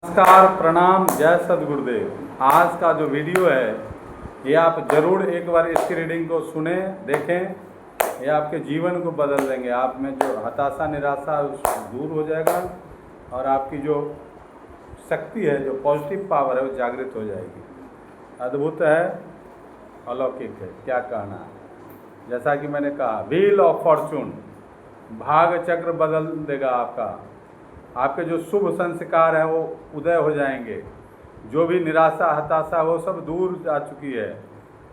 नमस्कार, प्रणाम, जय सद्गुरुदेव। आज का जो वीडियो है ये आप ज़रूर एक बार इसकी रीडिंग को सुने, देखें। ये आपके जीवन को बदल देंगे। आप में जो हताशा निराशा दूर हो जाएगा और आपकी जो शक्ति है, जो पॉजिटिव पावर है, वो जागृत हो जाएगी। अद्भुत है, अलौकिक है, क्या कहना है। जैसा कि मैंने कहा, व्हील ऑफ फॉर्चून, भाग चक्र बदल देगा आपका। आपके जो शुभ संस्कार हैं वो उदय हो जाएंगे। जो भी निराशा हताशा वो सब दूर जा चुकी है।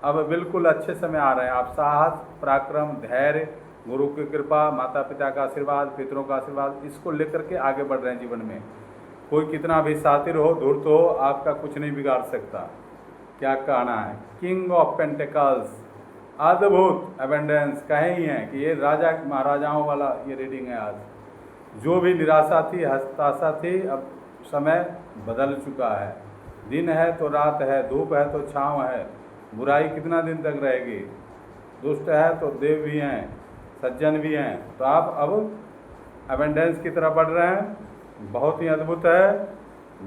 अब बिल्कुल अच्छे समय आ रहे हैं। आप साहस, पराक्रम, धैर्य, गुरु की कृपा, माता पिता का आशीर्वाद, पितरों का आशीर्वाद, इसको लेकर के आगे बढ़ रहे हैं जीवन में। कोई कितना भी शातिर हो, धूर्त हो, आपका कुछ नहीं बिगाड़ सकता। क्या कहना है। किंग ऑफ पेंटिकल्स, अद्भुत एबेंडेंस कहे ही हैं कि ये राजा महाराजाओं वाला ये रीडिंग है। आज जो भी निराशा थी, हताशा थी, अब समय बदल चुका है। दिन है तो रात है, धूप है तो छाँव है। बुराई कितना दिन तक रहेगी। दुष्ट है तो देव भी हैं, सज्जन भी हैं। तो आप अब एबेंडेंस की तरफ बढ़ रहे हैं। बहुत ही अद्भुत है।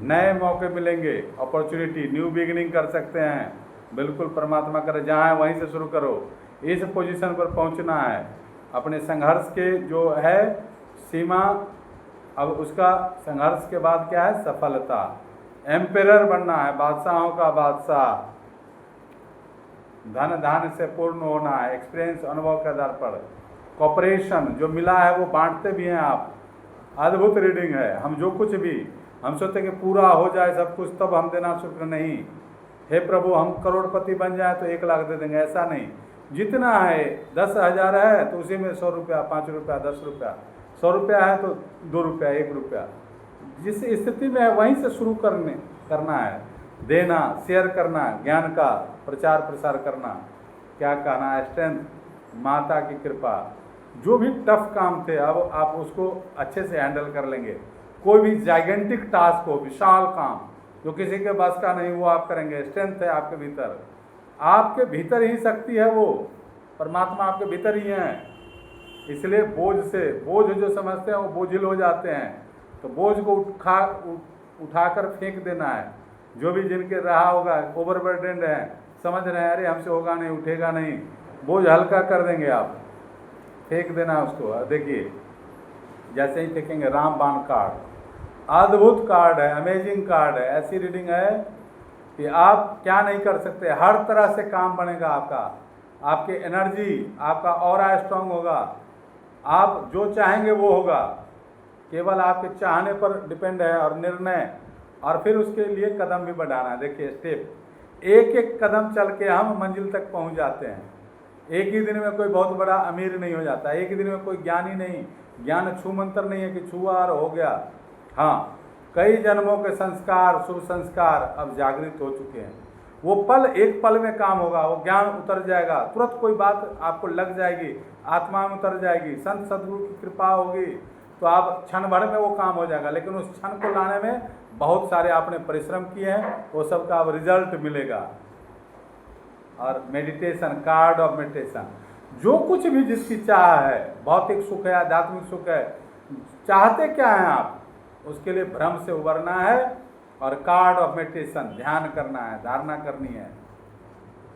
नए मौके मिलेंगे, अपॉर्चुनिटी, न्यू बिगिनिंग कर सकते हैं। बिल्कुल परमात्मा करे, जहाँ है वहीं से शुरू करो। इस पोजीशन पर पहुँचना है। अपने संघर्ष के जो है सीमा, अब उसका संघर्ष के बाद क्या है, सफलता। एम्पेरर बनना है, बादशाहों का बादशाह। धन धान्य से पूर्ण होना है, एक्सपीरियंस, अनुभव के आधार पर। कॉपरेशन जो मिला है वो बांटते भी हैं आप। अद्भुत रीडिंग है। हम जो कुछ भी हम सोचते कि पूरा हो जाए सब कुछ तब हम देना शुक्र, नहीं। हे प्रभु, हम करोड़पति बन जाए तो 1 लाख दे देंगे, ऐसा नहीं। जितना है, 10,000 है तो उसी में 100 रुपया, 5 रुपया, 10 रुपया, 100 रुपया है तो 2 रुपया, 1 रुपया, जिस स्थिति में है वहीं से शुरू करना है। देना, शेयर करना, ज्ञान का प्रचार प्रसार करना। क्या कहना है। स्ट्रेंथ, माता की कृपा। जो भी टफ काम थे अब आप उसको अच्छे से हैंडल कर लेंगे। कोई भी जाइगेंटिक टास्क हो, विशाल काम जो किसी के बस का नहीं, वो आप करेंगे। स्ट्रेंथ है आपके भीतर, आपके भीतर ही शक्ति है। वो परमात्मा आपके भीतर ही है। इसलिए बोझ जो समझते हैं वो बोझिल हो जाते हैं। तो बोझ को उठाकर फेंक देना है। जो भी जिनके रहा होगा, ओवरबर्डन है, समझ रहे हैं अरे हमसे होगा नहीं, उठेगा नहीं, बोझ हल्का कर देंगे आप, फेंक देना उसको। देखिए जैसे ही फेंकेंगे, रामबाण कार्ड, अद्भुत कार्ड है, अमेजिंग कार्ड है। ऐसी रीडिंग है कि आप क्या नहीं कर सकते। हर तरह से काम बनेगा आपका। आपकी एनर्जी, आपका ऑरा स्ट्रांग होगा। आप जो चाहेंगे वो होगा। केवल आपके चाहने पर डिपेंड है और निर्णय, और फिर उसके लिए कदम भी बढ़ाना है। देखिए स्टेप, एक एक कदम चल के हम मंजिल तक पहुंच जाते हैं। एक ही दिन में कोई बहुत बड़ा अमीर नहीं हो जाता। एक ही दिन में कोई ज्ञानी नहीं। ज्ञान छू मंत्र नहीं है कि छुआ और हो गया। हाँ, कई जन्मों के संस्कार, शुभ संस्कार अब जागृत हो चुके हैं। वो पल, एक पल में काम होगा। वो ज्ञान उतर जाएगा, तुरंत कोई बात आपको लग जाएगी, आत्मा में उतर जाएगी। संत सदगुरु की कृपा होगी तो आप क्षण भर में वो काम हो जाएगा। लेकिन उस क्षण को लाने में बहुत सारे आपने परिश्रम किए हैं, वो सब का अब रिजल्ट मिलेगा। और मेडिटेशन, कार्ड ऑफ मेडिटेशन, जो कुछ भी जिसकी चाह है, भौतिक सुख है, आध्यात्मिक सुख है, चाहते क्या हैं आप, उसके लिए भ्रम से उबरना है। और कार्ड ऑफ मेडिटेशन, ध्यान करना है, धारणा करनी है।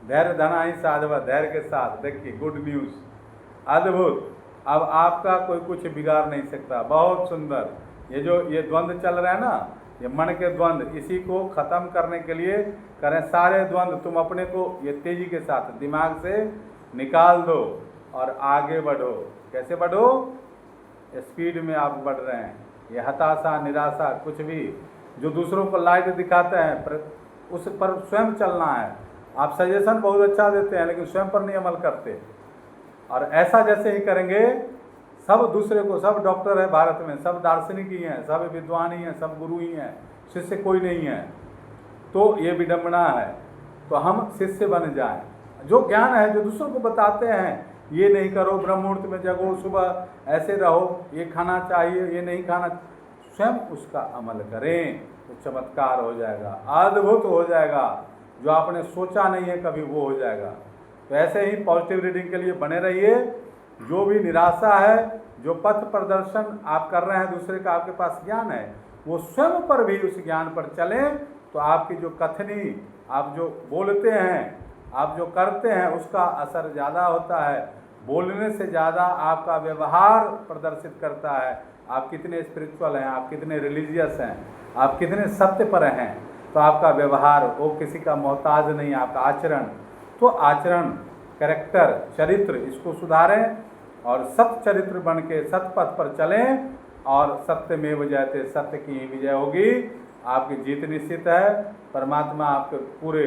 धैर्य धना ही साधव, धैर्य के साथ। देखिए गुड न्यूज़, अद्भुत। अब आपका कोई कुछ बिगाड़ नहीं सकता। बहुत सुंदर। ये द्वंद्व चल रहा है ना, ये मन के द्वंद्व, इसी को खत्म करने के लिए करें सारे द्वंद्व। तुम अपने को ये तेजी के साथ दिमाग से निकाल दो और आगे बढ़ो। कैसे बढ़ो, स्पीड में आप बढ़ रहे हैं। ये हताशा निराशा कुछ भी जो दूसरों को लाइट दिखाते हैं, उस पर स्वयं चलना है। आप सजेशन बहुत अच्छा देते हैं लेकिन स्वयं पर नहीं अमल करते। और ऐसा जैसे ही करेंगे, सब दूसरे को, सब डॉक्टर है भारत में, सब दार्शनिक ही हैं, सब विद्वान ही हैं, सब गुरु ही हैं, शिष्य कोई नहीं है। तो ये विडंबना है। तो हम शिष्य बन जाएं। जो ज्ञान है, जो दूसरों को बताते हैं, ये नहीं करो, ब्रह्म मुहूर्त में जगो, सुबह ऐसे रहो, ये खाना चाहिए, ये नहीं खाना, स्वयं उसका अमल करें तो चमत्कार हो जाएगा, अद्भुत हो जाएगा। जो आपने सोचा नहीं है कभी वो हो जाएगा। तो ऐसे ही पॉजिटिव रीडिंग के लिए बने रहिए। जो भी निराशा है, जो पथ प्रदर्शन आप कर रहे हैं दूसरे का, आपके पास ज्ञान है, वो स्वयं पर भी उस ज्ञान पर चलें, तो आपकी जो कथनी, आप जो बोलते हैं, आप जो करते हैं, उसका असर ज़्यादा होता है। बोलने से ज़्यादा आपका व्यवहार प्रदर्शित करता है आप कितने स्पिरिचुअल हैं, आप कितने रिलीजियस हैं, आप कितने सत्य पर हैं। तो आपका व्यवहार वो किसी का मोहताज नहीं, आपका आचरण, तो आचरण, कैरेक्टर, चरित्र, इसको सुधारें और सत्य चरित्र बन के सत्य पथ पर चलें, और सत्य में विजयते, सत्य की ही विजय होगी। आपकी जीत निश्चित है। परमात्मा आपके पूरे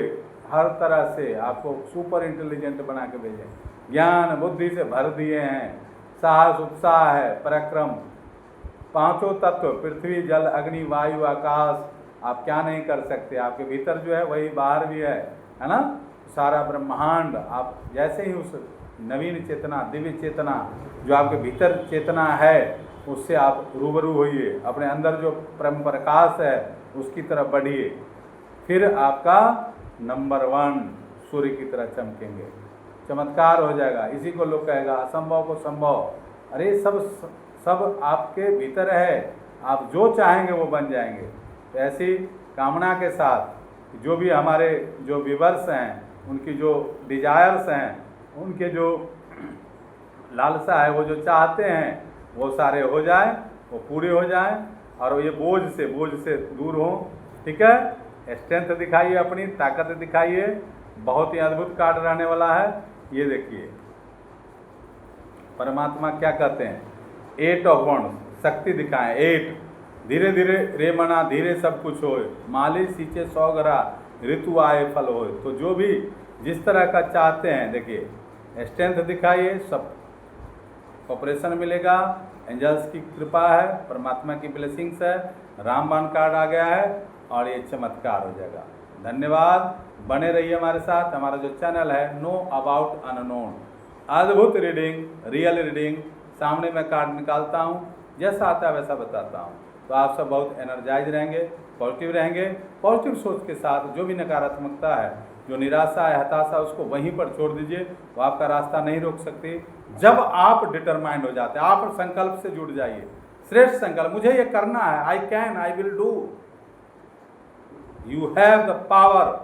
हर तरह से आपको सुपर इंटेलिजेंट बना के भेजे, ज्ञान बुद्धि से भर दिए हैं, साहस उत्साह है, पराक्रम, पांचों तत्व पृथ्वी जल अग्नि वायु आकाश, आप क्या नहीं कर सकते। आपके भीतर जो है वही बाहर भी है ना। सारा ब्रह्मांड, आप जैसे ही उस नवीन चेतना, दिव्य चेतना जो आपके भीतर चेतना है, उससे आप रूबरू होइए, अपने अंदर जो परम प्रकाश है उसकी तरफ बढ़िए, फिर आपका नंबर 1 सूर्य की तरह चमकेंगे, चमत्कार हो जाएगा। इसी को लोग कहेगा असंभव को संभव। अरे सब आपके भीतर है, आप जो चाहेंगे वो बन जाएंगे। तो ऐसी कामना के साथ जो भी हमारे जो व्यूअर्स हैं, उनकी जो डिजायर्स हैं, उनके जो लालसा है, वो जो चाहते हैं वो सारे हो जाए, वो पूरे हो जाए, और ये बोझ से दूर हो। ठीक है, स्ट्रेंथ दिखाइए, अपनी ताकत दिखाइए। बहुत ही अद्भुत कार्ड रहने वाला है। ये देखिए परमात्मा क्या कहते हैं, 8 ऑफ वंड्स, शक्ति दिखाएं। 8, धीरे धीरे रे मना, धीरे सब कुछ होए, माली सींचे 100 घरा, ऋतु आए फल होए। तो जो भी जिस तरह का चाहते हैं, देखिए स्ट्रेंथ दिखाइए, सब ऑपरेशन मिलेगा, एंजल्स की कृपा है, परमात्मा की ब्लेसिंग्स है, रामबाण कार्ड आ गया है, और ये चमत्कार हो जाएगा। धन्यवाद, बने रहिए हमारे साथ। हमारा जो चैनल है नो अबाउट अननोन, अद्भुत रीडिंग, रियल रीडिंग, सामने मैं कार्ड निकालता हूँ, जैसा आता है वैसा बताता हूँ। तो आप सब बहुत एनर्जाइज रहेंगे, पॉजिटिव रहेंगे। पॉजिटिव सोच के साथ जो भी नकारात्मकता है, जो निराशा है, हताशा, उसको वहीं पर छोड़ दीजिए, वो आपका रास्ता नहीं रोक सकती। जब आप डिटरमाइंड हो जाते हैं, आप संकल्प से जुड़ जाइए, श्रेष्ठ संकल्प, मुझे ये करना है, I can, I will do. You have the power,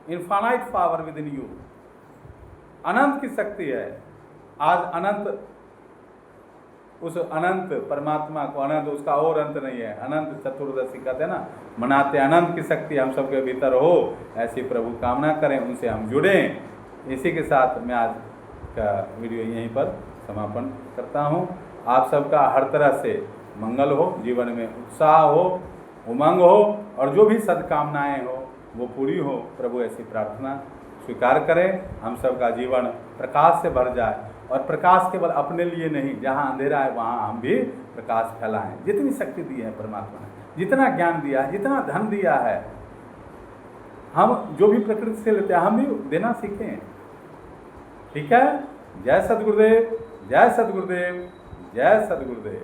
infinite power within you. अनंत की शक्ति है। आज अनंत, उस अनंत परमात्मा को, अनंत उसका और अंत नहीं है, अनंत चतुर्दशी कहते हैं ना, मनाते अनंत की शक्ति हम सबके भीतर हो, ऐसी प्रभु कामना करें, उनसे हम जुड़ें। इसी के साथ मैं आज का वीडियो यहीं पर समापन करता हूँ। आप सबका हर तरह से मंगल हो, जीवन में उत्साह हो, उमंग हो, और जो भी सद्कामनाएँ हो वो पूरी हो। प्रभु ऐसी प्रार्थना स्वीकार करें, हम सबका जीवन प्रकाश से भर जाए, और प्रकाश केवल अपने लिए नहीं, जहाँ अंधेरा है वहाँ हम भी प्रकाश फैलाएं। जितनी शक्ति दी है परमात्मा ने, जितना ज्ञान दिया है, जितना धन दिया है, हम जो भी प्रकृति से लेते हैं हम भी देना सीखें। ठीक है, जय सद्गुरुदेव, जय सद्गुरुदेव, जय सद्गुरुदेव।